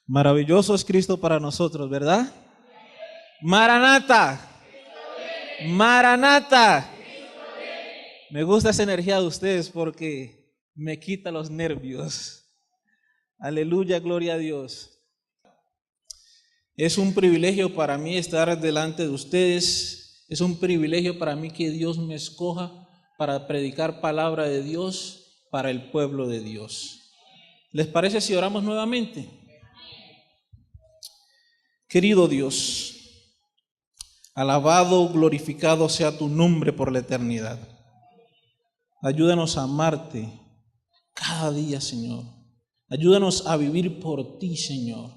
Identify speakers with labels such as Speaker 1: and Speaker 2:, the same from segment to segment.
Speaker 1: Maravilloso es Cristo para nosotros, ¿verdad? Maranata. Maranata. Me gusta esa energía de ustedes porque me quita los nervios. Aleluya, gloria a Dios. Es un privilegio para mí estar delante de ustedes. Es un privilegio para mí que Dios me escoja para predicar palabra de Dios para el pueblo de Dios. ¿Les parece si oramos nuevamente? Querido Dios, alabado, glorificado sea tu nombre por la eternidad. Ayúdanos a amarte cada día, Señor. Ayúdanos a vivir por ti, Señor.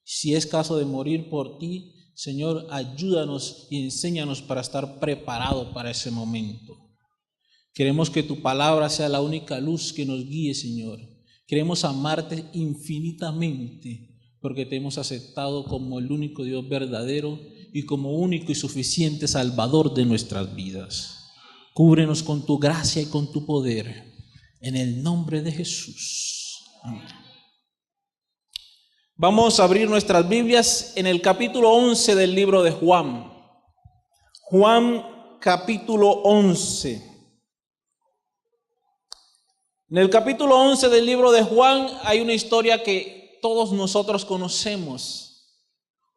Speaker 1: Si es caso de morir por ti, Señor, ayúdanos y enséñanos para estar preparados para ese momento. Queremos que tu palabra sea la única luz que nos guíe, Señor. Queremos amarte infinitamente porque te hemos aceptado como el único Dios verdadero y como único y suficiente Salvador de nuestras vidas. Cúbrenos con tu gracia y con tu poder. En el nombre de Jesús. Amén. Vamos a abrir nuestras Biblias en el capítulo 11 del libro de Juan. Juan capítulo 11. En el capítulo 11 del libro de Juan hay una historia que todos nosotros conocemos.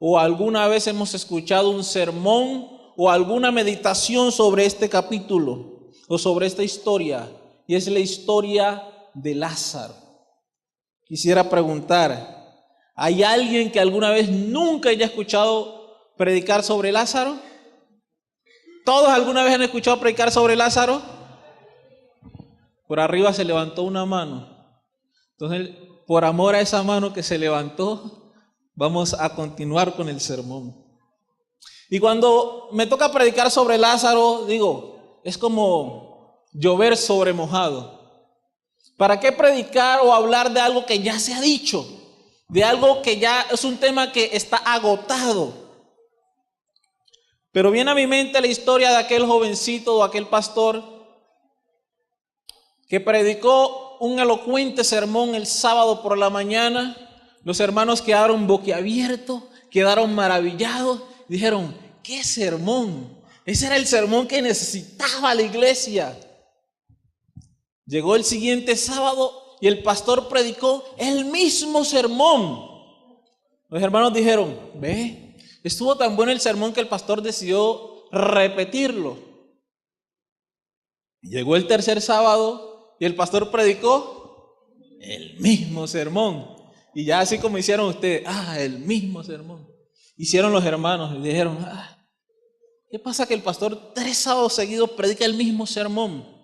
Speaker 1: O alguna vez hemos escuchado un sermón o alguna meditación sobre este capítulo o sobre esta historia. Y es la historia de Lázaro. Quisiera preguntar, ¿hay alguien que alguna vez nunca haya escuchado predicar sobre Lázaro? ¿Todos alguna vez han escuchado predicar sobre Lázaro? Por arriba se levantó una mano. Entonces, por amor a esa mano que se levantó, vamos a continuar con el sermón. Y cuando me toca predicar sobre Lázaro, digo, es como llover sobre mojado. ¿Para qué predicar o hablar de algo que ya se ha dicho? De algo que ya es un tema que está agotado. Pero viene a mi mente la historia de aquel jovencito o aquel pastor que predicó un elocuente sermón el sábado por la mañana. Los hermanos quedaron boquiabiertos, quedaron maravillados, dijeron, ¡qué sermón! Ese era el sermón que necesitaba la iglesia. Llegó el siguiente sábado y el pastor predicó el mismo sermón. Los hermanos dijeron, ve, estuvo tan bueno el sermón que el pastor decidió repetirlo. Llegó el tercer sábado y el pastor predicó el mismo sermón. Y ya así como hicieron ustedes, el mismo sermón. Hicieron los hermanos y dijeron, ¿qué pasa que el pastor 3 sábados seguidos predica el mismo sermón?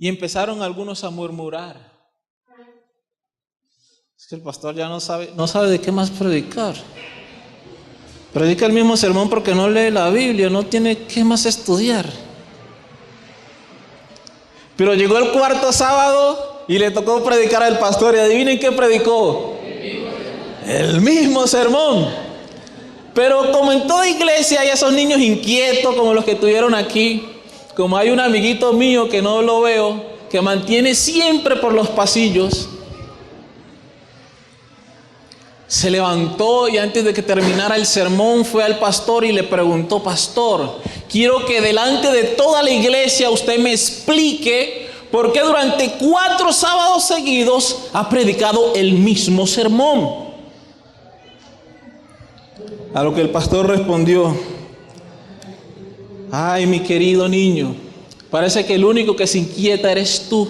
Speaker 1: Y empezaron algunos a murmurar. Es que el pastor ya no sabe de qué más predicar. Predica el mismo sermón porque no lee la Biblia, no tiene qué más estudiar. Pero llegó el cuarto sábado y le tocó predicar al pastor. Y adivinen qué predicó. El mismo sermón. Pero como en toda iglesia hay esos niños inquietos como los que tuvieron aquí. Como hay un amiguito mío que no lo veo, que mantiene siempre por los pasillos. Se levantó y antes de que terminara el sermón fue al pastor y le preguntó, pastor, quiero que delante de toda la iglesia usted me explique por qué durante 4 sábados seguidos ha predicado el mismo sermón. A lo que el pastor respondió, ay, mi querido niño, parece que el único que se inquieta eres tú.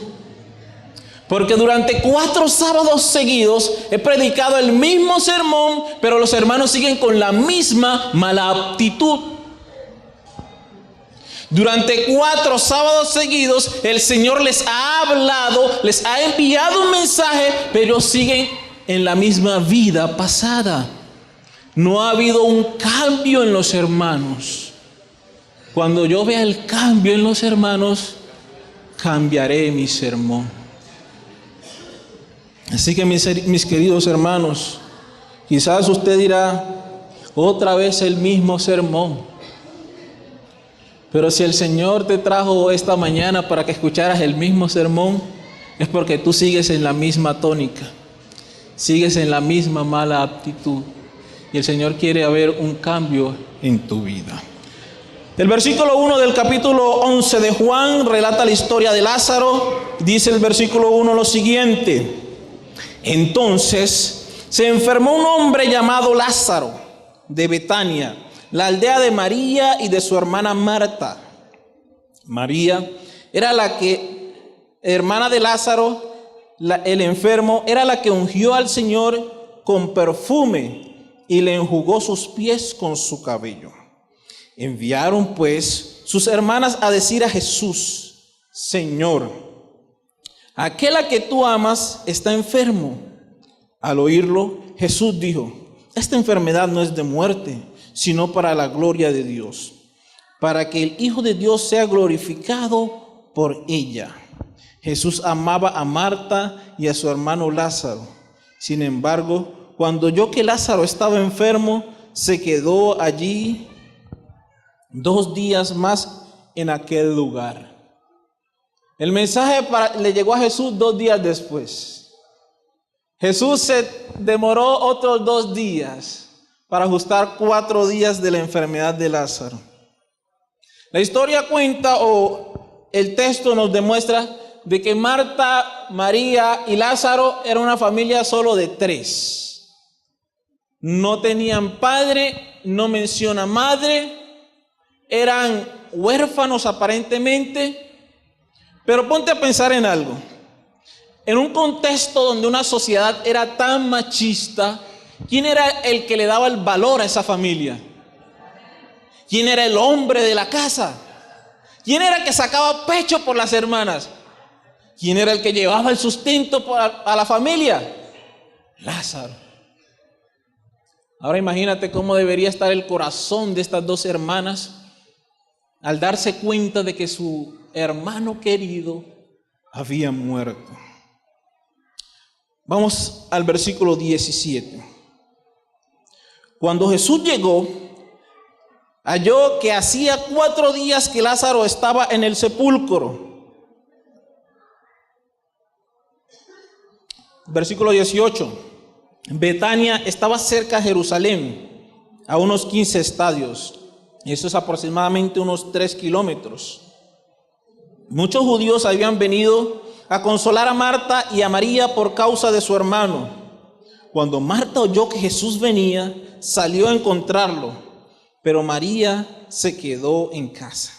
Speaker 1: Porque durante 4 sábados seguidos he predicado el mismo sermón, pero los hermanos siguen con la misma mala actitud. Durante 4 sábados seguidos el Señor les ha hablado, les ha enviado un mensaje, pero siguen en la misma vida pasada. No ha habido un cambio en los hermanos. Cuando yo vea el cambio en los hermanos, cambiaré mi sermón. Así que mis queridos hermanos, quizás usted dirá, otra vez el mismo sermón. Pero si el Señor te trajo esta mañana para que escucharas el mismo sermón, es porque tú sigues en la misma tónica. sigues en la misma mala actitud. Y el Señor quiere ver un cambio en tu vida. El versículo 1 del capítulo 11 de Juan relata la historia de Lázaro. Dice el versículo 1 lo siguiente: entonces se enfermó un hombre llamado Lázaro de Betania, la aldea de María y de su hermana Marta. María era hermana de Lázaro, el enfermo, era la que ungió al Señor con perfume y le enjugó sus pies con su cabello. Enviaron pues sus hermanas a decir a Jesús: Señor, aquel a que tú amas está enfermo. Al oírlo, Jesús dijo: esta enfermedad no es de muerte, sino para la gloria de Dios, para que el Hijo de Dios sea glorificado por ella. Jesús amaba a Marta y a su hermano Lázaro. Sin embargo, cuando oyó que Lázaro estaba enfermo, se quedó allí 2 días más en aquel lugar. El mensaje le llegó a Jesús 2 días después. Jesús se demoró otros 2 días para ajustar 4 días de la enfermedad de Lázaro. La historia cuenta, o el texto nos demuestra, de que Marta, María y Lázaro era una familia solo de 3. No tenían padre, no menciona madre, eran huérfanos aparentemente. Pero ponte a pensar en algo. En un contexto donde una sociedad era tan machista, ¿quién era el que le daba el valor a esa familia? ¿Quién era el hombre de la casa? ¿Quién era el que sacaba pecho por las hermanas? ¿Quién era el que llevaba el sustento a la familia? Lázaro. Ahora imagínate cómo debería estar el corazón de estas 2 hermanas al darse cuenta de que su hermano querido había muerto. Vamos al versículo 17. Cuando Jesús llegó, halló que hacía 4 días que Lázaro estaba en el sepulcro. Versículo 18. Betania estaba cerca de Jerusalén, a unos 15 estadios. Eso es aproximadamente unos 3 kilómetros. Muchos judíos habían venido a consolar a Marta y a María por causa de su hermano. Cuando Marta oyó que Jesús venía, salió a encontrarlo, pero María se quedó en casa.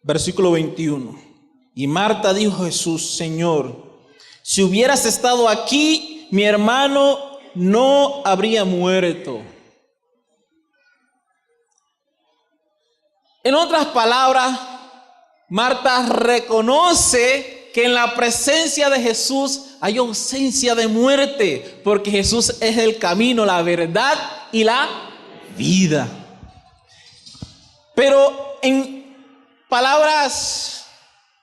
Speaker 1: Versículo 21. Y Marta dijo a Jesús: Señor, si hubieras estado aquí, mi hermano no habría muerto. En otras palabras, Marta reconoce que en la presencia de Jesús hay ausencia de muerte, porque Jesús es el camino, la verdad y la vida. Pero en palabras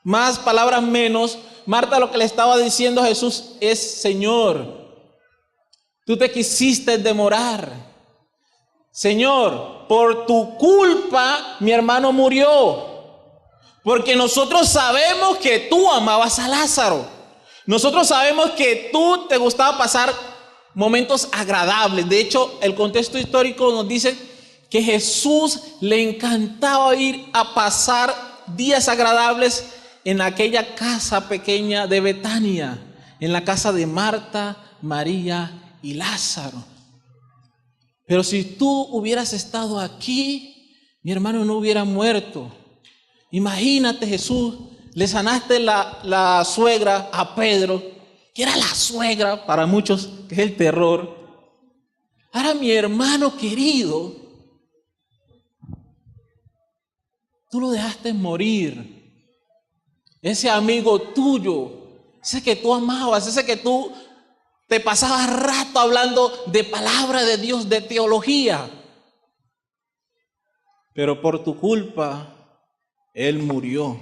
Speaker 1: más, palabras menos, Marta lo que le estaba diciendo a Jesús es: Señor, tú te quisiste demorar. Señor, por tu culpa mi hermano murió. Porque nosotros sabemos que tú amabas a Lázaro. Nosotros sabemos que tú te gustaba pasar momentos agradables. De hecho, el contexto histórico nos dice que Jesús le encantaba ir a pasar días agradables en aquella casa pequeña de Betania, en la casa de Marta, María y Lázaro. Pero si tú hubieras estado aquí, mi hermano no hubiera muerto. Imagínate, Jesús, le sanaste la suegra a Pedro, que era la suegra para muchos, que es el terror. Ahora mi hermano querido, tú lo dejaste morir. Ese amigo tuyo, ese que tú amabas, ese que tú te pasabas rato hablando de palabra de Dios, de teología. Pero por tu culpa, él murió.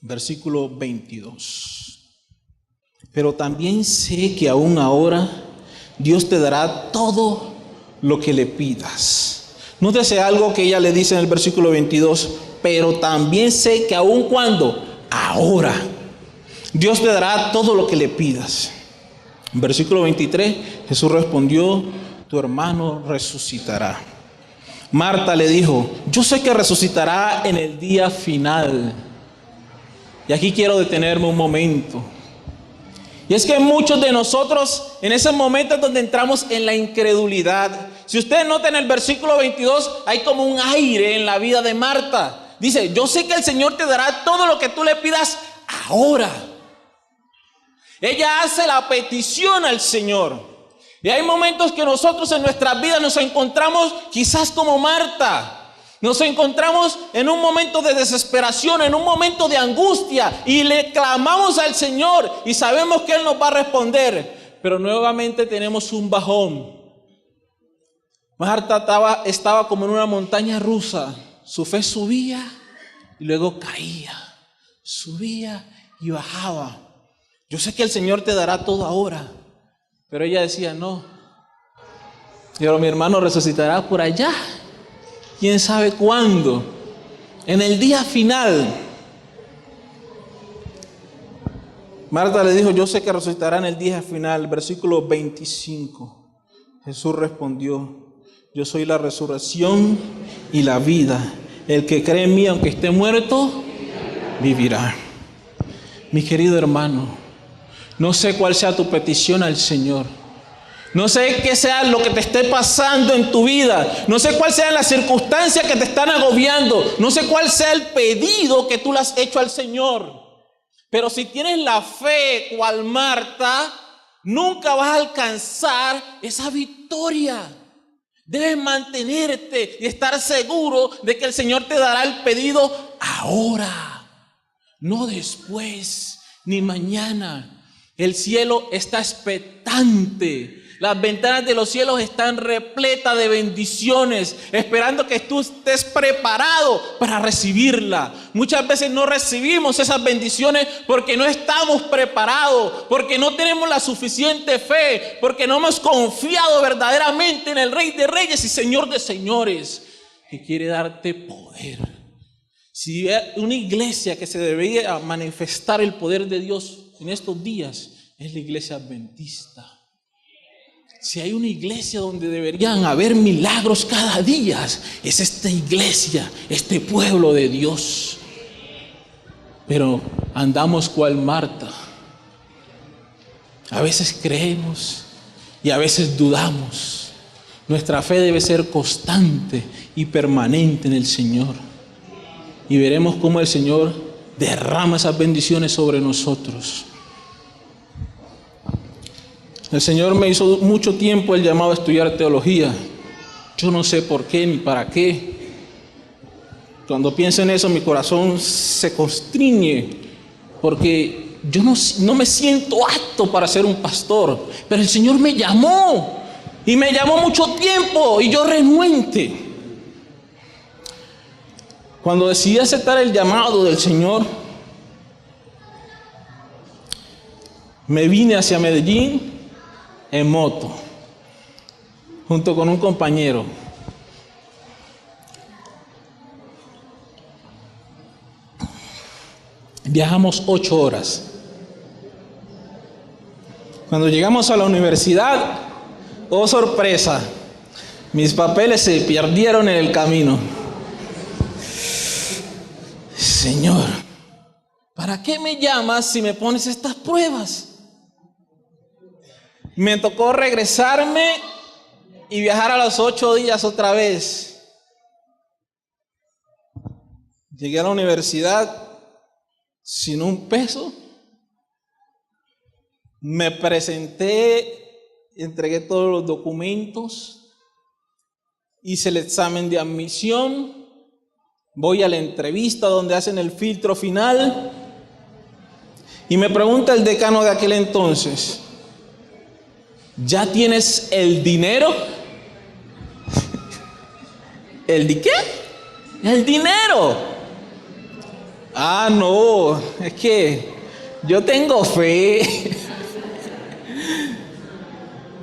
Speaker 1: Versículo 22. Pero también sé que aún ahora Dios te dará todo lo que le pidas. Nótese algo que ella le dice en el versículo 22. Pero también sé que aún cuando, ahora, Dios te dará todo lo que le pidas. En versículo 23, Jesús respondió: tu hermano resucitará. Marta le dijo: yo sé que resucitará en el día final. Y aquí quiero detenerme un momento. Y es que muchos de nosotros, en ese momento es donde entramos en la incredulidad. Si ustedes notan en el versículo 22, hay como un aire en la vida de Marta. Dice: yo sé que el Señor te dará todo lo que tú le pidas ahora. Ella hace la petición al Señor. Y hay momentos que nosotros en nuestras vidas nos encontramos quizás como Marta. Nos encontramos en un momento de desesperación, en un momento de angustia, y le clamamos al Señor y sabemos que Él nos va a responder. Pero nuevamente tenemos un bajón. Marta estaba como en una montaña rusa. Su fe subía y luego caía. Subía y bajaba. Yo sé que el Señor te dará todo ahora. Pero ella decía: no. Pero mi hermano resucitará por allá. ¿Quién sabe cuándo? En el día final. Marta le dijo: yo sé que resucitará en el día final. Versículo 25. Jesús respondió: yo soy la resurrección y la vida. El que cree en mí, aunque esté muerto, vivirá. Mi querido hermano, no sé cuál sea tu petición al Señor. No sé qué sea lo que te esté pasando en tu vida. No sé cuál sea la circunstancia que te están agobiando. No sé cuál sea el pedido que tú le has hecho al Señor. Pero si tienes la fe cual Marta, nunca vas a alcanzar esa victoria. Debes mantenerte y estar seguro de que el Señor te dará el pedido ahora, no después ni mañana. El cielo está expectante. Las ventanas de los cielos están repletas de bendiciones, esperando que tú estés preparado para recibirla. Muchas veces no recibimos esas bendiciones porque no estamos preparados, porque no tenemos la suficiente fe, porque no hemos confiado verdaderamente en el Rey de Reyes y Señor de Señores, que quiere darte poder. Si hay una iglesia que se debería manifestar el poder de Dios en estos días, es la iglesia adventista. Si hay una iglesia donde deberían haber milagros cada día, es esta iglesia, este pueblo de Dios. Pero andamos cual Marta. A veces creemos y a veces dudamos. Nuestra fe debe ser constante y permanente en el Señor. Y veremos cómo el Señor derrama esas bendiciones sobre nosotros. El Señor me hizo mucho tiempo el llamado a estudiar teología. Yo no sé por qué ni para qué. Cuando pienso en eso, mi corazón se constriñe, porque yo no me siento apto para ser un pastor. Pero el Señor me llamó, y me llamó mucho tiempo, y yo renuente. Cuando decidí aceptar el llamado del Señor, me vine hacia Medellín en moto, junto con un compañero. Viajamos 8 horas. Cuando llegamos a la universidad, oh sorpresa, mis papeles se perdieron en el camino. Señor, ¿para qué me llamas si me pones estas pruebas? Me tocó regresarme y viajar a los 8 días otra vez. Llegué a la universidad sin un peso. Me presenté, entregué todos los documentos, hice el examen de admisión, voy a la entrevista donde hacen el filtro final y me pregunta el decano de aquel entonces: ¿ya tienes el dinero? ¿El de qué? El dinero. Ah, no, es que yo tengo fe.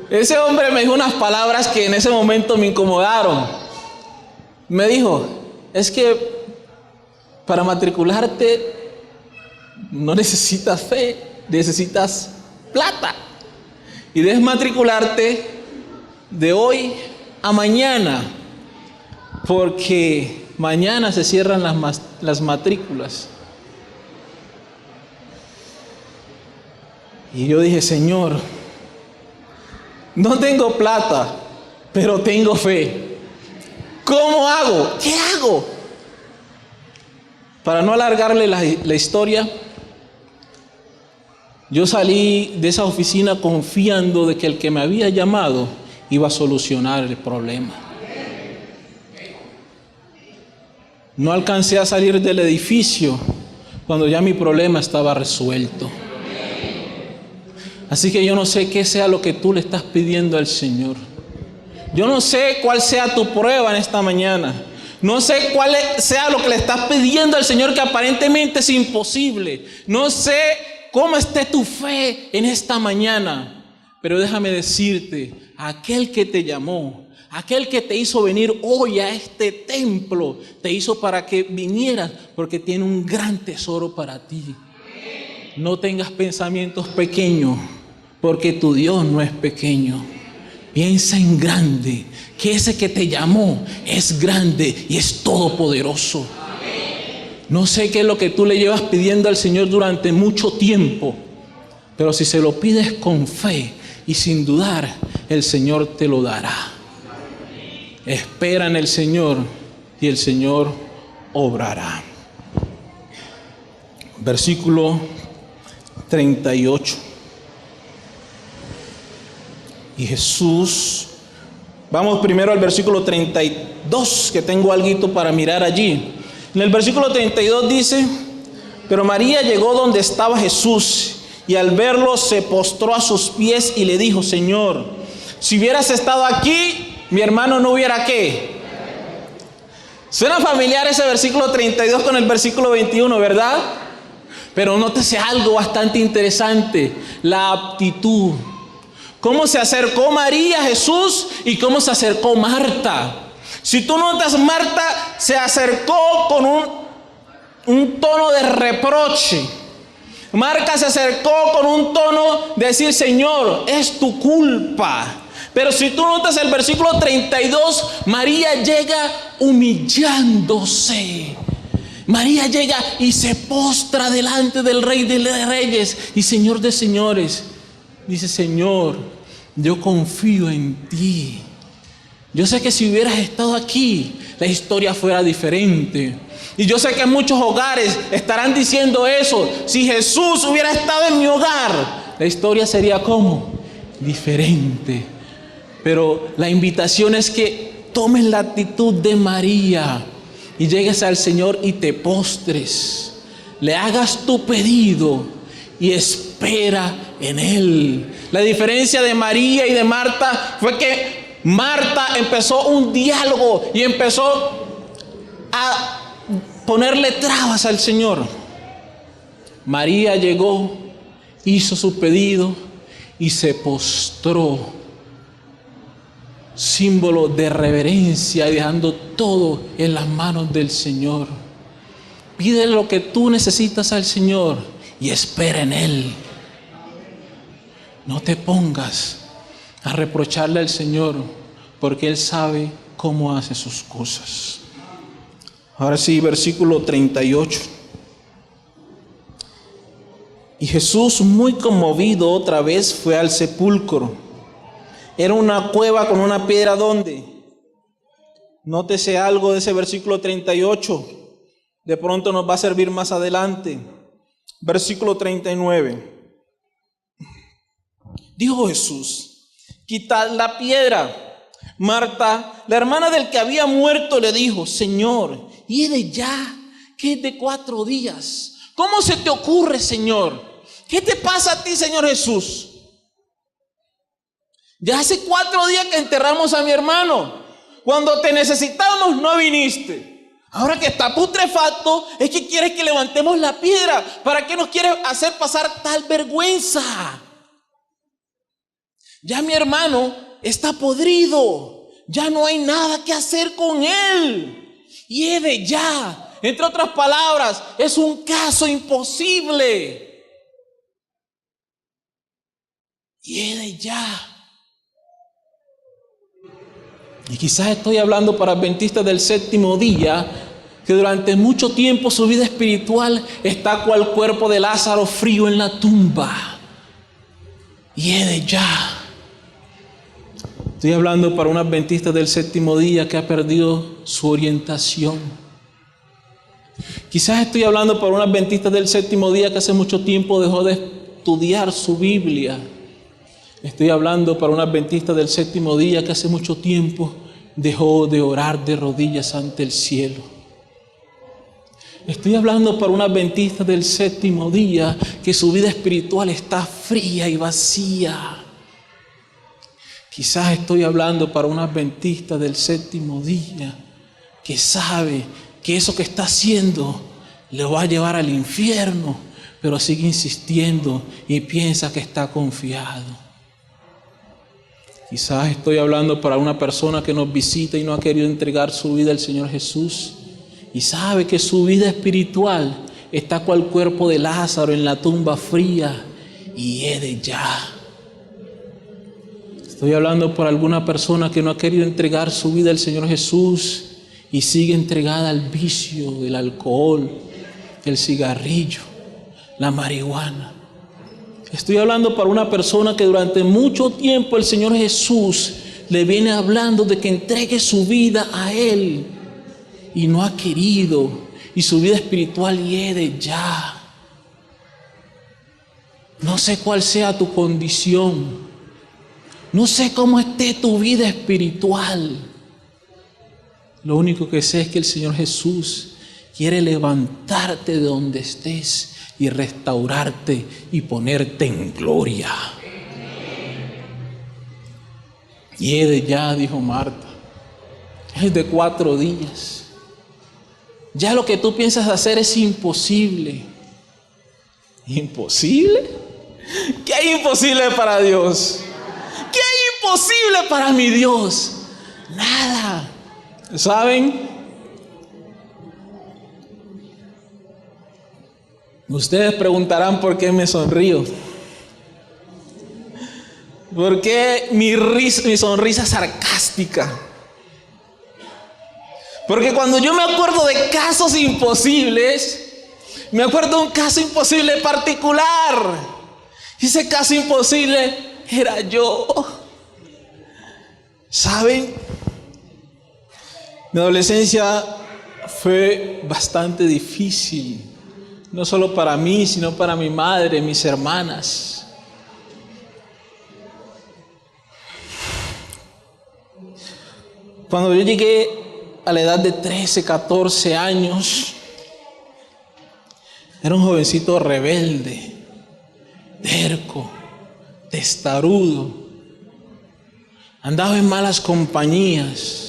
Speaker 1: Ese hombre me dijo unas palabras que en ese momento me incomodaron. Me dijo: es que para matricularte no necesitas fe, necesitas plata. y desmatricularte de hoy a mañana, porque mañana se cierran las matrículas. Y yo dije, Señor, no tengo plata, pero tengo fe. ¿Cómo hago? ¿Qué hago? Para no alargarle la historia, yo salí de esa oficina confiando de que el que me había llamado iba a solucionar el problema. No alcancé a salir del edificio cuando ya mi problema estaba resuelto. Así que yo no sé qué sea lo que tú le estás pidiendo al Señor. Yo no sé cuál sea tu prueba en esta mañana. No sé cuál sea lo que le estás pidiendo al Señor que aparentemente es imposible. No sé cómo esté tu fe en esta mañana. Pero déjame decirte, aquel que te llamó, aquel que te hizo venir hoy a este templo, te hizo para que vinieras porque tiene un gran tesoro para ti. No tengas pensamientos pequeños, porque tu Dios no es pequeño. Piensa en grande, que ese que te llamó es grande y es todopoderoso. No sé qué es lo que tú le llevas pidiendo al Señor durante mucho tiempo, pero si se lo pides con fe y sin dudar, el Señor te lo dará. Espera en el Señor y el Señor obrará. Versículo 38. Y Jesús, vamos primero al versículo 32, que tengo algo para mirar allí. En el versículo 32 dice, pero María llegó donde estaba Jesús y al verlo se postró a sus pies y le dijo, Señor, si hubieras estado aquí, mi hermano no hubiera ¿qué? Suena familiar ese versículo 32 con el versículo 21, ¿verdad? Pero nótese algo bastante interesante, la aptitud. ¿Cómo se acercó María a Jesús y cómo se acercó Marta? Si tú notas, Marta se acercó con un tono de reproche. Marta se acercó con un tono de decir, Señor, es tu culpa. Pero si tú notas el versículo 32, María llega humillándose. María llega y se postra delante del Rey de Reyes y Señor de Señores. Dice, Señor, yo confío en ti. Yo sé que si hubieras estado aquí, la historia fuera diferente. Y yo sé que muchos hogares estarán diciendo eso. Si Jesús hubiera estado en mi hogar, la historia sería ¿cómo? Diferente. Pero la invitación es que tomes la actitud de María y llegues al Señor y te postres. Le hagas tu pedido y espera en Él. La diferencia de María y de Marta fue que Marta empezó un diálogo y empezó a ponerle trabas al Señor. María llegó, hizo su pedido y se postró. Símbolo de reverencia y dejando todo en las manos del Señor. Pide lo que tú necesitas al Señor y espera en Él. No te pongas a reprocharle al Señor porque Él sabe cómo hace sus cosas. Ahora sí, versículo 38. Y Jesús, muy conmovido otra vez, fue al sepulcro. Era una cueva con una piedra donde. Nótese algo de ese versículo 38. De pronto nos va a servir más adelante. Versículo 39. Dijo Jesús, quitad la piedra. Marta, la hermana del que había muerto, le dijo, Señor, hiede ya, que es de 4 días. ¿Cómo se te ocurre, Señor? ¿Qué te pasa a ti, Señor Jesús? Ya hace 4 días que enterramos a mi hermano. Cuando te necesitamos no viniste. Ahora que está putrefacto, es que quieres que levantemos la piedra. ¿Para qué nos quieres hacer pasar tal vergüenza? Ya mi hermano está podrido. Ya no hay nada que hacer con él. Hiede ya. Entre otras palabras, es un caso imposible. hiede ya. Y quizás estoy hablando para adventistas del séptimo día, que durante mucho tiempo su vida espiritual está cual cuerpo de Lázaro frío en la tumba. Hiede ya. Estoy hablando para un adventista del séptimo día que ha perdido su orientación. Quizás estoy hablando para un adventista del séptimo día que hace mucho tiempo dejó de estudiar su Biblia. Estoy hablando para un adventista del séptimo día que hace mucho tiempo dejó de orar de rodillas ante el cielo. Estoy hablando para un adventista del séptimo día que su vida espiritual está fría y vacía. Quizás estoy hablando para un adventista del séptimo día que sabe que eso que está haciendo le va a llevar al infierno, pero sigue insistiendo y piensa que está confiado. Quizás estoy hablando para una persona que nos visita y no ha querido entregar su vida al Señor Jesús y sabe que su vida espiritual está cual cuerpo de Lázaro en la tumba fría y hiede ya. Estoy hablando por alguna persona que no ha querido entregar su vida al Señor Jesús y sigue entregada al vicio del alcohol, el cigarrillo, la marihuana. Estoy hablando para una persona que durante mucho tiempo el Señor Jesús le viene hablando de que entregue su vida a Él y no ha querido, y su vida espiritual hiede ya. No sé cuál sea tu condición. No sé cómo esté tu vida espiritual. Lo único que sé es que el Señor Jesús quiere levantarte de donde estés y restaurarte y ponerte en gloria. Hiede ya, dijo Marta. Es de 4 días. Ya lo que tú piensas hacer es imposible. ¿Imposible? ¿Qué hay imposible para Dios? ¿Qué hay imposible para mi Dios? Nada. ¿Saben? Ustedes preguntarán por qué me sonrío. ¿Por qué mi sonrisa sarcástica? Porque cuando yo me acuerdo de casos imposibles, me acuerdo de un caso imposible particular. Y ese caso imposible era yo. ¿Saben? Mi adolescencia fue bastante difícil. No solo para mí, sino para mi madre, mis hermanas. Cuando yo llegué a la edad de 13, 14 años, era un jovencito rebelde, terco, testarudo. Andaba en malas compañías.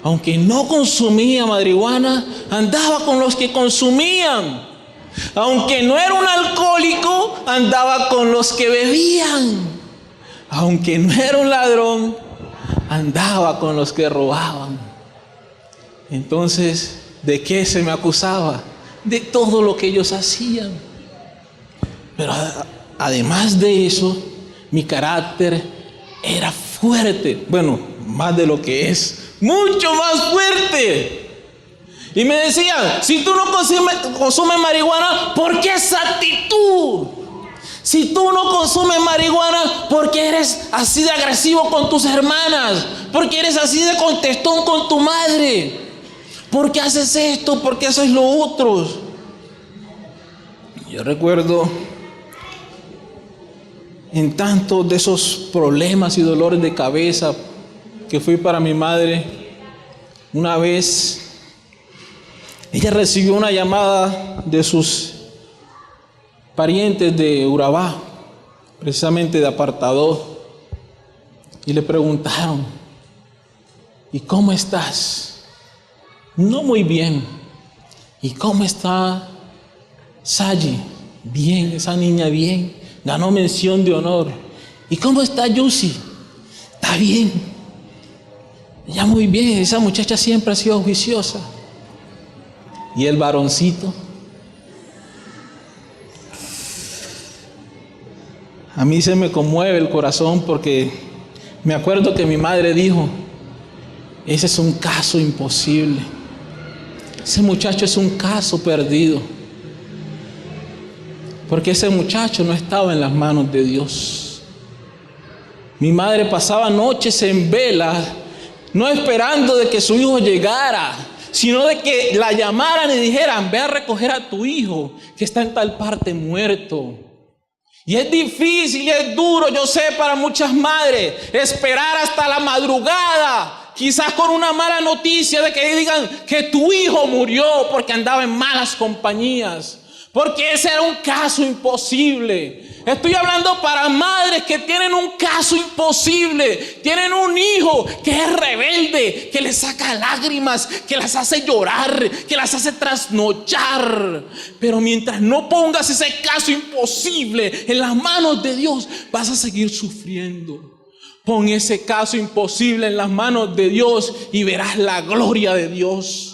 Speaker 1: Aunque no consumía marihuana, andaba con los que consumían. Aunque no era un alcohólico, andaba con los que bebían. Aunque no era un ladrón, andaba con los que robaban. Entonces, ¿de qué se me acusaba? De todo lo que ellos hacían. Pero además de eso, mi carácter era fuerte. Bueno, más de lo que es. Mucho más fuerte. Y me decían, si tú no consumes marihuana, ¿por qué esa actitud? Si tú no consumes marihuana, ¿por qué eres así de agresivo con tus hermanas? ¿Por qué eres así de contestón con tu madre? ¿Por qué haces esto? ¿Por qué haces lo otro? Yo recuerdo en tantos de esos problemas y dolores de cabeza que fui para mi madre. Una vez ella recibió una llamada de sus parientes de Urabá, precisamente de Apartadó, y le preguntaron, ¿y cómo estás? No, muy bien. ¿Y cómo está Sayi? Bien, esa niña bien, ganó mención de honor. ¿Y cómo está Yusi? Está bien. Ya muy bien, esa muchacha siempre ha sido juiciosa. ¿Y el varoncito? A mí se me conmueve el corazón porque me acuerdo que mi madre dijo, ese es un caso imposible. Ese muchacho es un caso perdido. Porque ese muchacho no estaba en las manos de Dios. Mi madre pasaba noches en vela, no esperando de que su hijo llegara, sino de que la llamaran y dijeran, ve a recoger a tu hijo que está en tal parte muerto. Y es difícil y es duro, yo sé, para muchas madres, esperar hasta la madrugada, quizás con una mala noticia de que digan que tu hijo murió porque andaba en malas compañías. Porque ese era un caso imposible. Estoy hablando para madres que tienen un caso imposible. Tienen un hijo que es rebelde, que les saca lágrimas, que las hace llorar, que las hace trasnochar. Pero mientras no pongas ese caso imposible en las manos de Dios, vas a seguir sufriendo. Pon ese caso imposible en las manos de Dios y verás la gloria de Dios.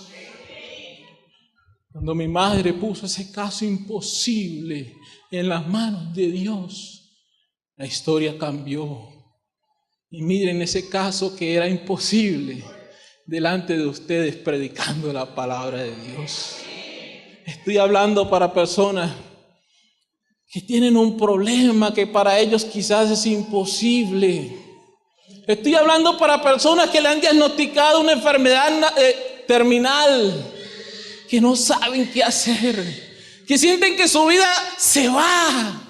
Speaker 1: Cuando mi madre puso ese caso imposible en las manos de Dios, la historia cambió. Y miren ese caso que era imposible delante de ustedes predicando la palabra de Dios. Estoy hablando para personas que tienen un problema que para ellos quizás es imposible. Estoy hablando para personas que le han diagnosticado una enfermedad terminal, que no saben qué hacer, que sienten que su vida se va,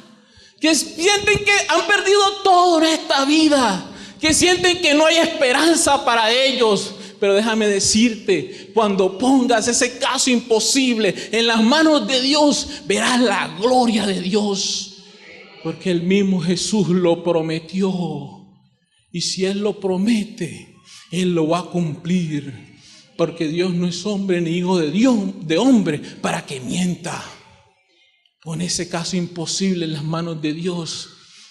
Speaker 1: que sienten que han perdido todo en esta vida, que sienten que no hay esperanza para ellos. Pero déjame decirte, cuando pongas ese caso imposible en las manos de Dios, verás la gloria de Dios, porque el mismo Jesús lo prometió, y si Él lo promete, Él lo va a cumplir. Porque Dios no es hombre ni hijo de hombre para que mienta. Pon ese caso imposible en las manos de Dios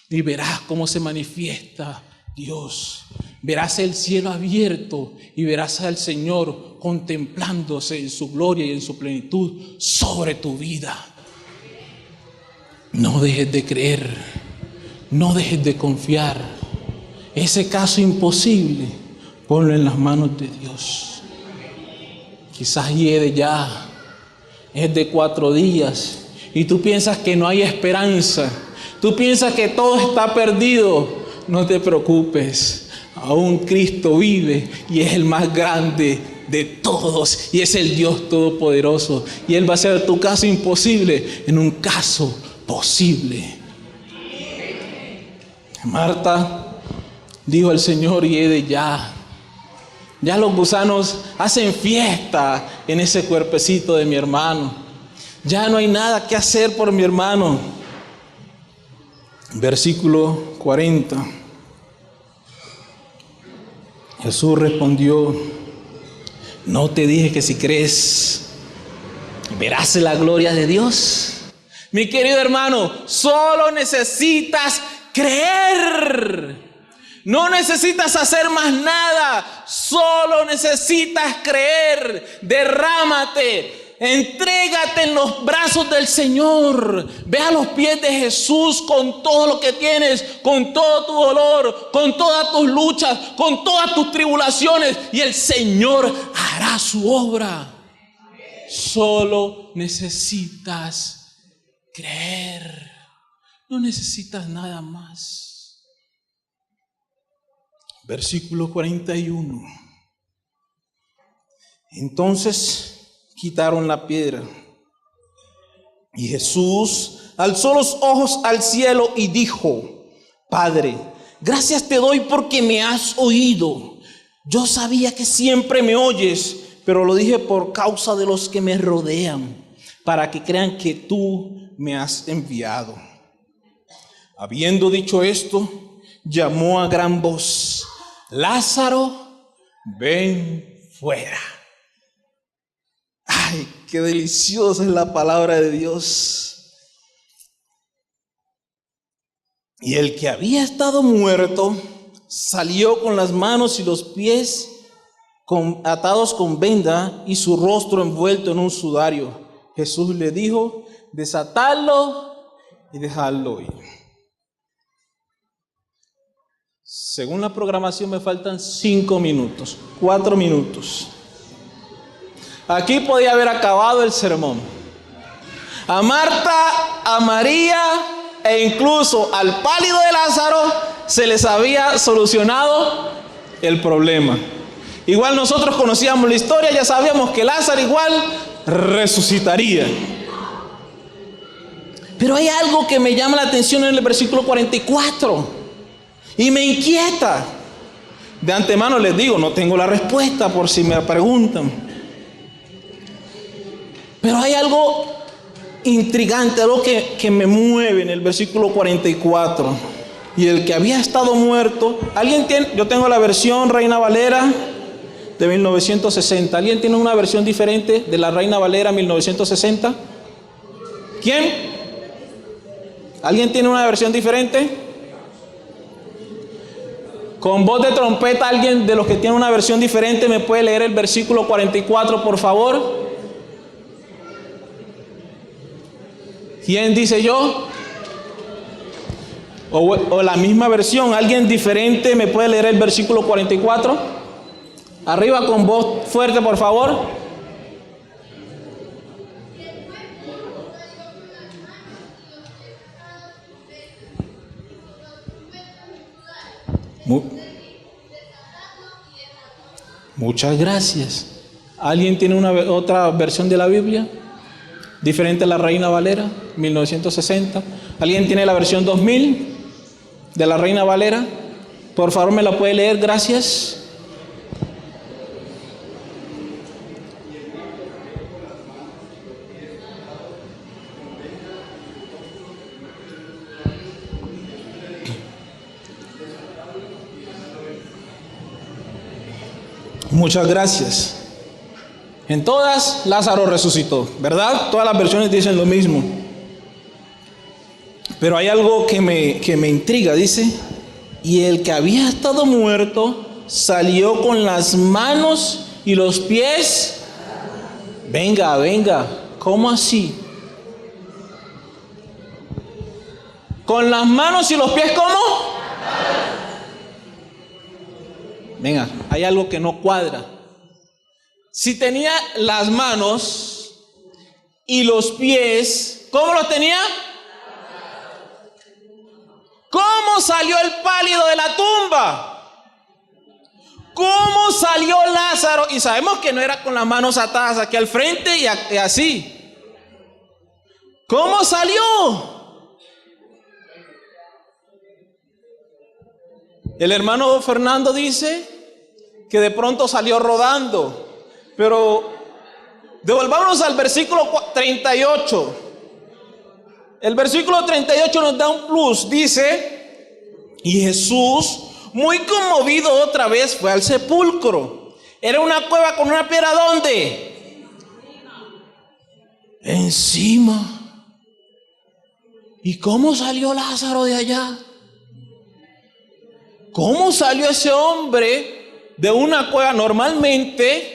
Speaker 1: y verás cómo se manifiesta Dios. Verás el cielo abierto y verás al Señor contemplándose en su gloria y en su plenitud sobre tu vida. No dejes de creer, no dejes de confiar. Ese caso imposible, ponlo en las manos de Dios. Quizás hiede ya, es de 4 días y tú piensas que no hay esperanza, tú piensas que todo está perdido. No te preocupes, aún Cristo vive y es el más grande de todos y es el Dios todopoderoso, y Él va a hacer tu caso imposible en un caso posible. Marta dijo al Señor, hiede ya. Ya los gusanos hacen fiesta en ese cuerpecito de mi hermano. Ya no hay nada que hacer por mi hermano. Versículo 40. Jesús respondió, ¿no te dije que si crees, verás la gloria de Dios? Mi querido hermano, solo necesitas creer. No necesitas hacer más nada, solo necesitas creer. Derrámate, entrégate en los brazos del Señor. Ve a los pies de Jesús con todo lo que tienes, con todo tu dolor, con todas tus luchas, con todas tus tribulaciones, y el Señor hará su obra. Solo necesitas creer, no necesitas nada más. Versículo 41. Entonces quitaron la piedra y Jesús alzó los ojos al cielo y dijo, Padre, gracias te doy porque me has oído. Yo sabía que siempre me oyes, pero lo dije por causa de los que me rodean, para que crean que tú me has enviado. Habiendo dicho esto, llamó a gran voz, Lázaro, ven fuera. Ay, qué deliciosa es la palabra de Dios. Y el que había estado muerto salió con las manos y los pies atados con venda y su rostro envuelto en un sudario. Jesús le dijo, desatadlo y dejadlo ir. Según la programación me faltan 5 minutos, 4 minutos. Aquí podía haber acabado el sermón. A Marta, a María e incluso al pálido de Lázaro se les había solucionado el problema. Igual nosotros conocíamos la historia, ya sabíamos que Lázaro igual resucitaría. Pero hay algo que me llama la atención en el versículo 44 y me inquieta. De antemano les digo, no tengo la respuesta por si me preguntan. Pero hay algo intrigante, algo que me mueve en el versículo 44. Y el que había estado muerto, ¿alguien tiene? Yo tengo la versión Reina Valera de 1960. ¿Alguien tiene una versión diferente de la Reina Valera 1960? ¿Quién? ¿Alguien tiene una versión diferente? Con voz de trompeta, alguien de los que tiene una versión diferente me puede leer el versículo 44, por favor. ¿Quién dice yo? O la misma versión, alguien diferente me puede leer el versículo 44. Arriba con voz fuerte, por favor. Muchas gracias. ¿Alguien tiene otra versión de la Biblia? Diferente a la Reina Valera 1960. ¿Alguien tiene la versión 2000 de la Reina Valera? Por favor, me la puede leer, gracias. Muchas gracias. En todas, Lázaro resucitó, ¿verdad? Todas las versiones dicen lo mismo. Pero hay algo que me intriga, dice, y el que había estado muerto salió con las manos y los pies. Venga, ¿cómo así? Con las manos y los pies, ¿cómo? Venga, hay algo que no cuadra. Si tenía las manos y los pies, ¿cómo los tenía? ¿Cómo salió el pálido de la tumba? ¿Cómo salió Lázaro? Y sabemos que no era con las manos atadas aquí al frente y así. ¿Cómo salió? El hermano Fernando dice que de pronto salió rodando. Pero devolvámonos al versículo 38. El versículo 38 nos da un plus. Dice, y Jesús, muy conmovido otra vez, fue al sepulcro. Era una cueva con una piedra, ¿dónde? Encima. ¿Y cómo salió Lázaro de allá? ¿Cómo salió ese hombre de una cueva? Normalmente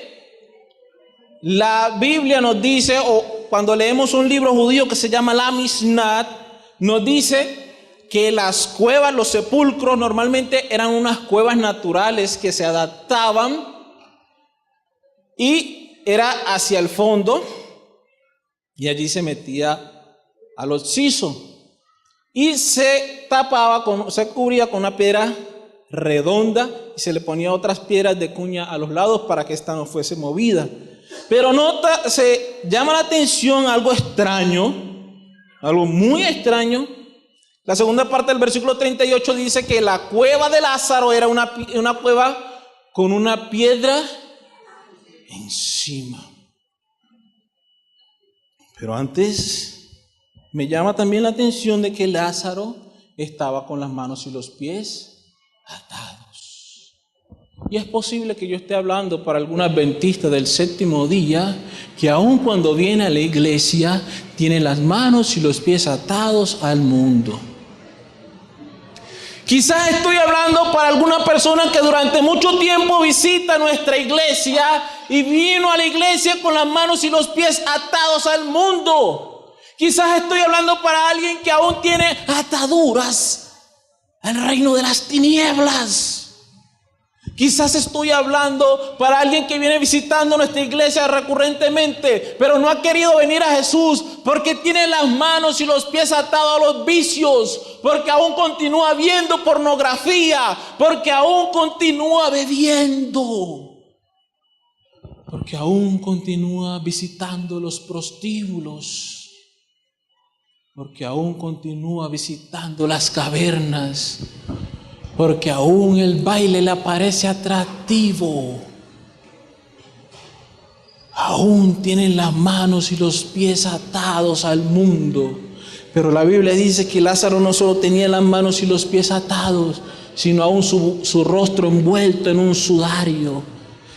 Speaker 1: la Biblia nos dice, o cuando leemos un libro judío que se llama la Mishnah, nos dice que las cuevas, los sepulcros, normalmente eran unas cuevas naturales que se adaptaban y era hacia el fondo y allí se metía al occiso y se cubría con una piedra redonda y se le ponía otras piedras de cuña a los lados para que esta no fuese movida. Pero se llama la atención algo extraño, algo muy extraño. La segunda parte del versículo 38 dice que la cueva de Lázaro era una cueva con una piedra encima. Pero antes me llama también la atención de que Lázaro estaba con las manos y los pies atados. Y es posible que yo esté hablando para algún adventista del séptimo día que aun cuando viene a la iglesia tiene las manos y los pies atados al mundo. Quizás estoy hablando para alguna persona que durante mucho tiempo visita nuestra iglesia y vino a la iglesia con las manos y los pies atados al mundo. Quizás estoy hablando para alguien que aún tiene ataduras al reino de las tinieblas. Quizás estoy hablando para alguien que viene visitando nuestra iglesia recurrentemente, pero no ha querido venir a Jesús porque tiene las manos y los pies atados a los vicios, porque aún continúa viendo pornografía, porque aún continúa bebiendo, porque aún continúa visitando los prostíbulos, porque aún continúa visitando las cavernas, porque aún el baile le parece atractivo. Aún tienen las manos y los pies atados al mundo. Pero la Biblia dice que Lázaro no solo tenía las manos y los pies atados, sino aún su rostro envuelto en un sudario. O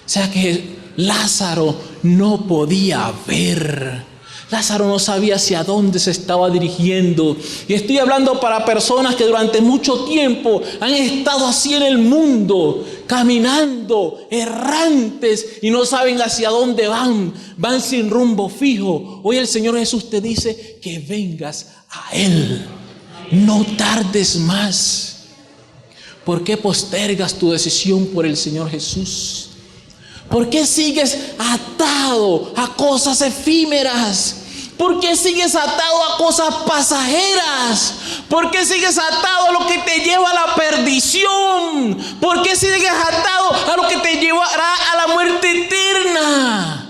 Speaker 1: sea que Lázaro no podía ver. Lázaro no sabía hacia dónde se estaba dirigiendo. Y estoy hablando para personas que durante mucho tiempo han estado así en el mundo, caminando, errantes, y no saben hacia dónde van. Van sin rumbo fijo. Hoy el Señor Jesús te dice que vengas a Él. No tardes más. ¿Por qué postergas tu decisión por el Señor Jesús? ¿Por qué sigues atado a cosas efímeras? ¿Por qué sigues atado a cosas pasajeras? ¿Por qué sigues atado a lo que te lleva a la perdición? ¿Por qué sigues atado a lo que te llevará a la muerte eterna?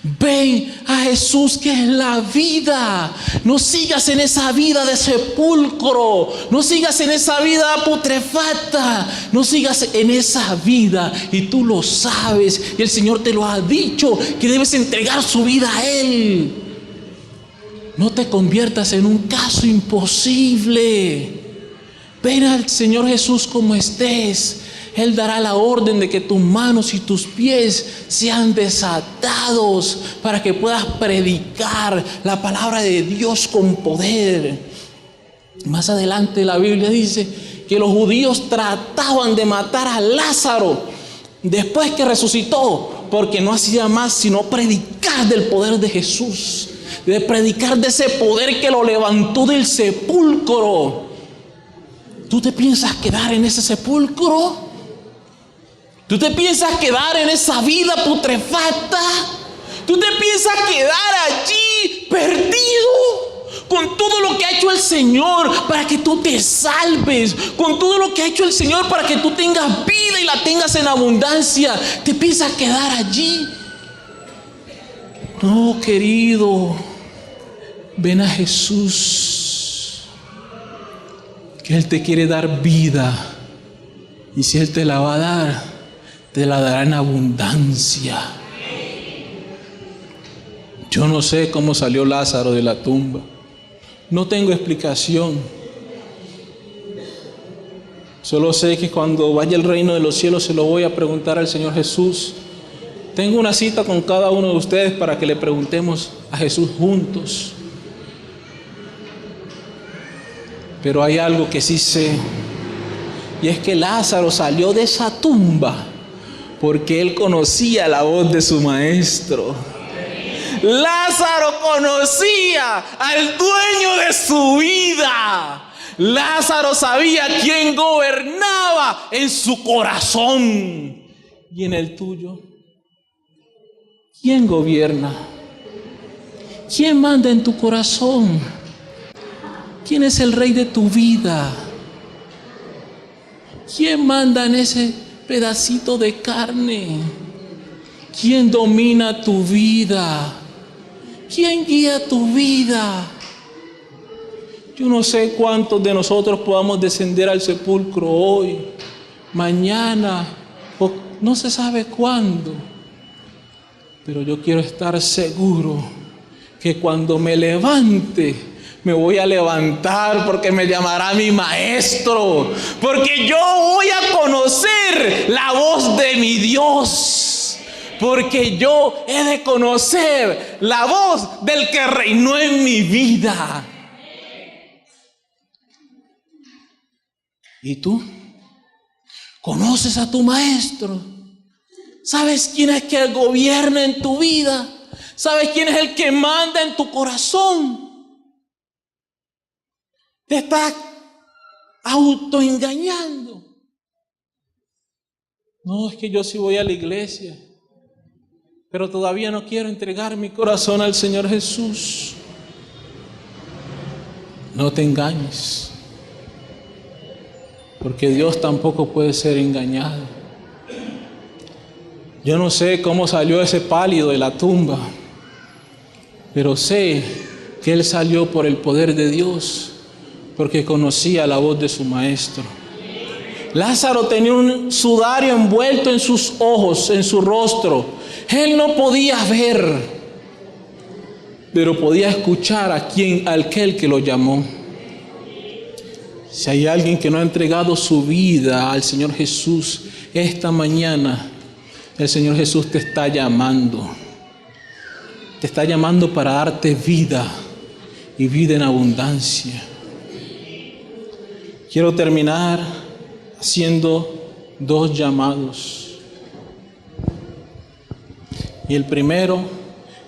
Speaker 1: Ven a Jesús, que es la vida. No sigas en esa vida de sepulcro. No sigas en esa vida putrefacta. No sigas en esa vida, y tú lo sabes, y el Señor te lo ha dicho, que debes entregar su vida a Él. No te conviertas en un caso imposible. Ven al Señor Jesús como estés. Él dará la orden de que tus manos y tus pies sean desatados para que puedas predicar la palabra de Dios con poder. Más adelante la Biblia dice que los judíos trataban de matar a Lázaro después que resucitó, porque no hacía más sino predicar del poder de Jesús, de predicar de ese poder que lo levantó del sepulcro. ¿Tú te piensas quedar en ese sepulcro? ¿Tú te piensas quedar en esa vida putrefacta? ¿Tú te piensas quedar allí perdido con todo lo que ha hecho el Señor para que tú te salves? Con todo lo que ha hecho el Señor para que tú tengas vida y la tengas en abundancia. ¿Te piensas quedar allí? No, querido. Ven a Jesús, que Él te quiere dar vida. Y si Él te la va a dar, te la dará en abundancia. Yo no sé cómo salió Lázaro de la tumba. No tengo explicación. Solo sé que cuando vaya al reino de los cielos se lo voy a preguntar al Señor Jesús. Tengo una cita con cada uno de ustedes para que le preguntemos a Jesús juntos. Pero hay algo que sí sé, y es que Lázaro salió de esa tumba porque él conocía la voz de su maestro. Lázaro conocía al dueño de su vida. Lázaro sabía quién gobernaba en su corazón y en el tuyo. ¿Quién gobierna? ¿Quién manda en tu corazón? ¿Quién es el rey de tu vida? ¿Quién manda en ese pedacito de carne? ¿Quién domina tu vida? ¿Quién guía tu vida? Yo no sé cuántos de nosotros podamos descender al sepulcro hoy, mañana, o no se sabe cuándo. Pero yo quiero estar seguro que cuando me levante, me voy a levantar porque me llamará mi maestro, porque yo voy a conocer la voz de mi Dios, porque yo he de conocer la voz del que reinó en mi vida. ¿Y tú? ¿Conoces a tu maestro? ¿Sabes quién es que gobierna en tu vida? ¿Sabes quién es el que manda en tu corazón? Te estás autoengañando. No, es que yo sí voy a la iglesia, pero todavía no quiero entregar mi corazón al Señor Jesús. No te engañes, porque Dios tampoco puede ser engañado. Yo no sé cómo salió ese pálido de la tumba, pero sé que él salió por el poder de Dios, porque conocía la voz de su maestro. Lázaro tenía un sudario envuelto en sus ojos, en su rostro. Él no podía ver, pero podía escuchar a aquel que lo llamó. Si hay alguien que no ha entregado su vida al Señor Jesús, esta mañana el Señor Jesús te está llamando. Te está llamando para darte vida y vida en abundancia. Quiero terminar haciendo 2 llamados. Y el primero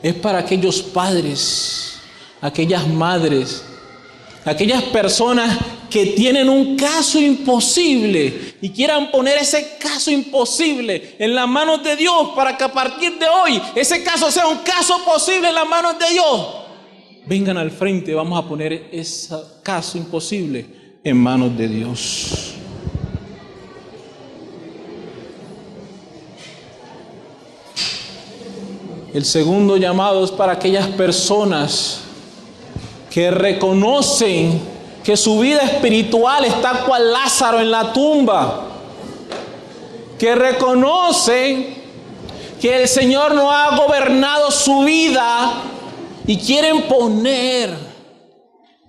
Speaker 1: es para aquellos padres, aquellas madres, aquellas personas que tienen un caso imposible y quieran poner ese caso imposible en las manos de Dios para que a partir de hoy ese caso sea un caso posible en las manos de Dios. Vengan al frente, vamos a poner ese caso imposible en manos de Dios. El segundo llamado es para aquellas personas que reconocen que su vida espiritual está cual Lázaro en la tumba, que reconocen que el Señor no ha gobernado su vida y quieren poner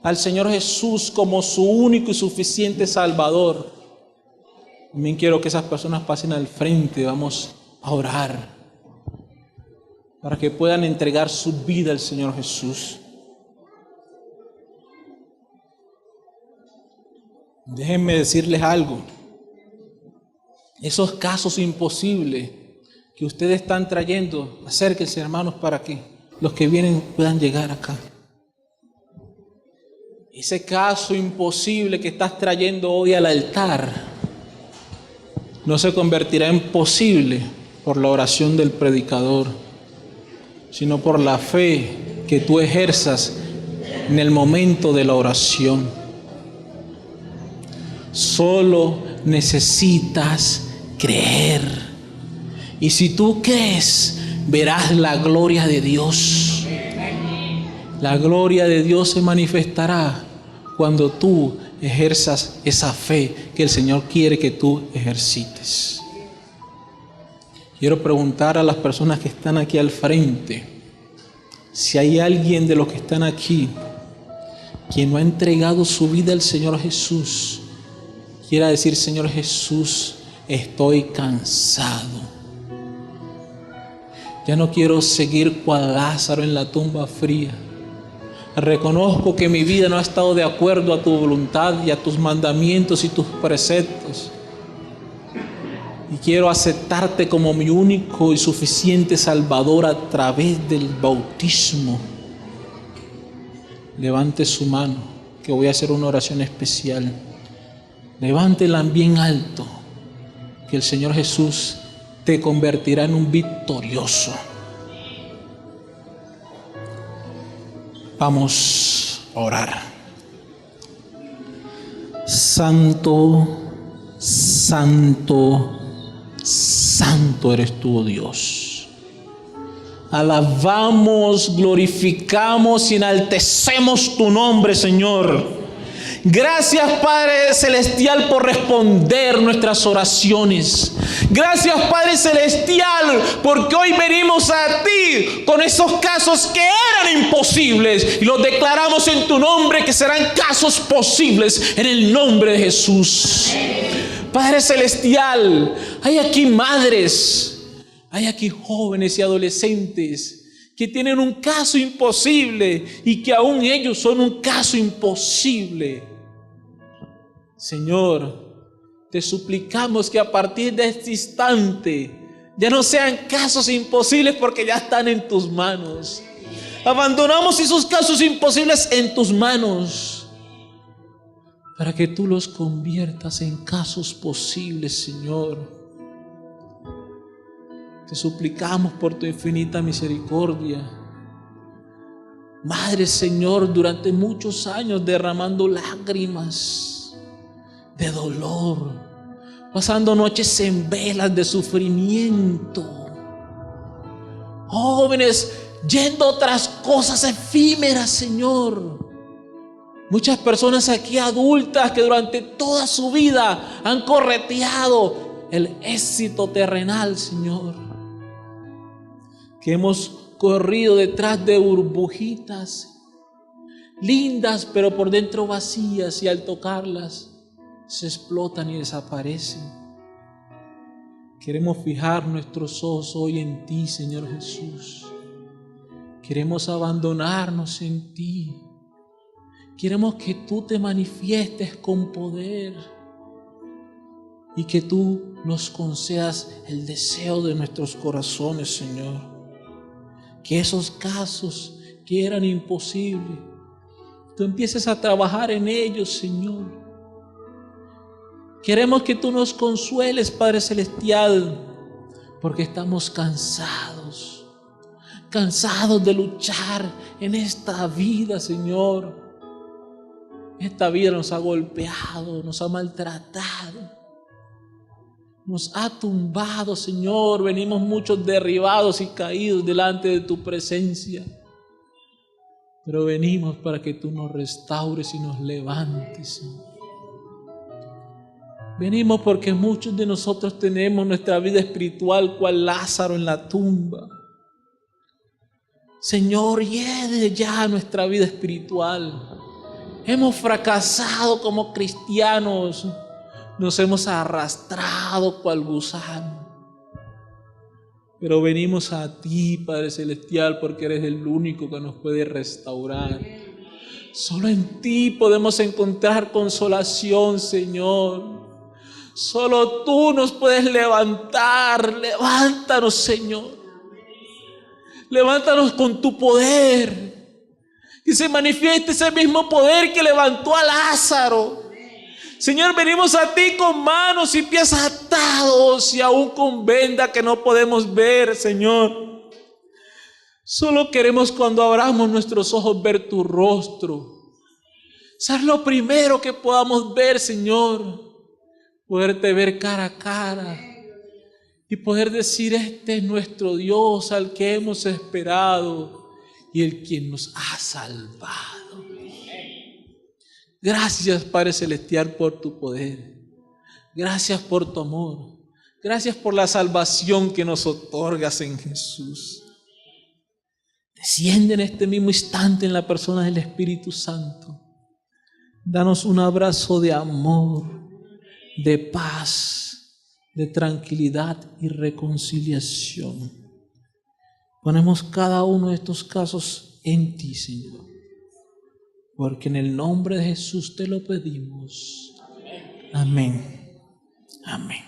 Speaker 1: al Señor Jesús como su único y suficiente Salvador. También quiero que esas personas pasen al frente, vamos a orar para que puedan entregar su vida al Señor Jesús. Déjenme decirles algo. Esos casos imposibles que ustedes están trayendo, acérquense, hermanos, para que los que vienen puedan llegar acá. Ese caso imposible que estás trayendo hoy al altar no se convertirá en posible por la oración del predicador, sino por la fe que tú ejerzas en el momento de la oración. Solo necesitas creer. Y si tú crees, verás la gloria de Dios. La gloria de Dios se manifestará cuando tú ejerzas esa fe que el Señor quiere que tú ejercites. Quiero preguntar a las personas que están aquí al frente, si hay alguien de los que están aquí que no ha entregado su vida al Señor Jesús, quiera decir: Señor Jesús, estoy cansado. Ya no quiero seguir cual Lázaro en la tumba fría. Reconozco que mi vida no ha estado de acuerdo a tu voluntad y a tus mandamientos y tus preceptos. Y quiero aceptarte como mi único y suficiente Salvador a través del bautismo. Levante su mano, que voy a hacer una oración especial. Levántela bien alto, que el Señor Jesús te convertirá en un victorioso. Vamos a orar. Santo, santo, santo eres tú, oh Dios. Alabamos, glorificamos y enaltecemos tu nombre, Señor. Gracias, Padre Celestial, por responder nuestras oraciones. Gracias, Padre Celestial, porque hoy venimos a ti con esos casos que eran imposibles y los declaramos en tu nombre que serán casos posibles en el nombre de Jesús. Padre Celestial, hay aquí madres, hay aquí jóvenes y adolescentes que tienen un caso imposible y que aún ellos son un caso imposible. Señor, te suplicamos que a partir de este instante ya no sean casos imposibles, porque ya están en tus manos. Abandonamos esos casos imposibles en tus manos. para que tú los conviertas en casos posibles, Señor. Te suplicamos por tu infinita misericordia. Madre, Señor, durante muchos años derramando lágrimas de dolor, pasando noches en velas de sufrimiento. Jóvenes yendo a otras cosas efímeras, Señor. Muchas personas aquí adultas que durante toda su vida han correteado el éxito terrenal, Señor. Que hemos corrido detrás de burbujitas lindas, pero por dentro vacías, y al tocarlas se explotan y desaparecen. Queremos fijar nuestros ojos hoy en ti, Señor Jesús. Queremos abandonarnos en ti. Queremos que tú te manifiestes con poder y que tú nos concedas el deseo de nuestros corazones, Señor. Que esos casos que eran imposibles, tú empieces a trabajar en ellos, Señor. Queremos que tú nos consueles, Padre Celestial, porque estamos cansados de luchar en esta vida, Señor. Esta vida nos ha golpeado, nos ha maltratado, nos ha tumbado, Señor. Venimos muchos derribados y caídos delante de tu presencia. Pero venimos para que tú nos restaures y nos levantes, Señor. Venimos porque muchos de nosotros tenemos nuestra vida espiritual cual Lázaro en la tumba. Señor, hiede ya nuestra vida espiritual. Hemos fracasado como cristianos, nos hemos arrastrado cual gusano. Pero venimos a ti, Padre Celestial, porque eres el único que nos puede restaurar. Solo en ti podemos encontrar consolación, Señor. Solo tú nos puedes levantar. Levántanos, Señor. Levántanos con tu poder. Que se manifieste ese mismo poder que levantó a Lázaro. Señor, venimos a ti con manos y pies atados y aún con venda que no podemos ver, Señor. Solo queremos, cuando abramos nuestros ojos, ver tu rostro. Ser lo primero que podamos ver, Señor. Poderte ver cara a cara y poder decir: este es nuestro Dios al que hemos esperado y el quien nos ha salvado. Gracias, Padre Celestial, por tu poder. Gracias por tu amor. Gracias por la salvación que nos otorgas en Jesús. Desciende en este mismo instante en la persona del Espíritu Santo. Danos un abrazo de amor, de paz, de tranquilidad y reconciliación. Ponemos cada uno de estos casos en ti, Señor, porque en el nombre de Jesús te lo pedimos. Amén. Amén.